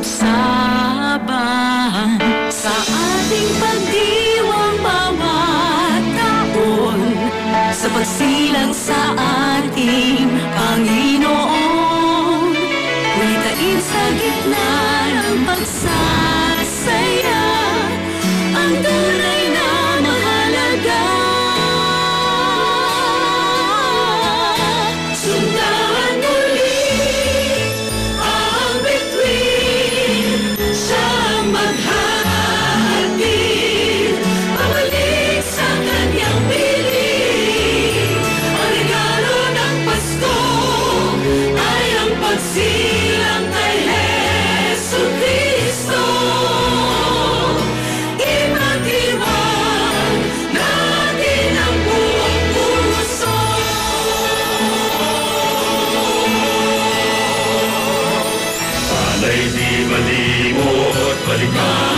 sabsaban sa ating pagdiwang bawat taon, sa pagsilang sa ating Panginoon. Witain sa gitna ng pagsasaya ang tunay na mahalaga. Sundan muli ang bituin, siyang maghahatid pabalik sa kanyang piling. Ang regalo ng Pasko ay ang pagsilang kay Jesucristo. Ipagdiwang natin ang buong puso. Sana'y di malimot, balikan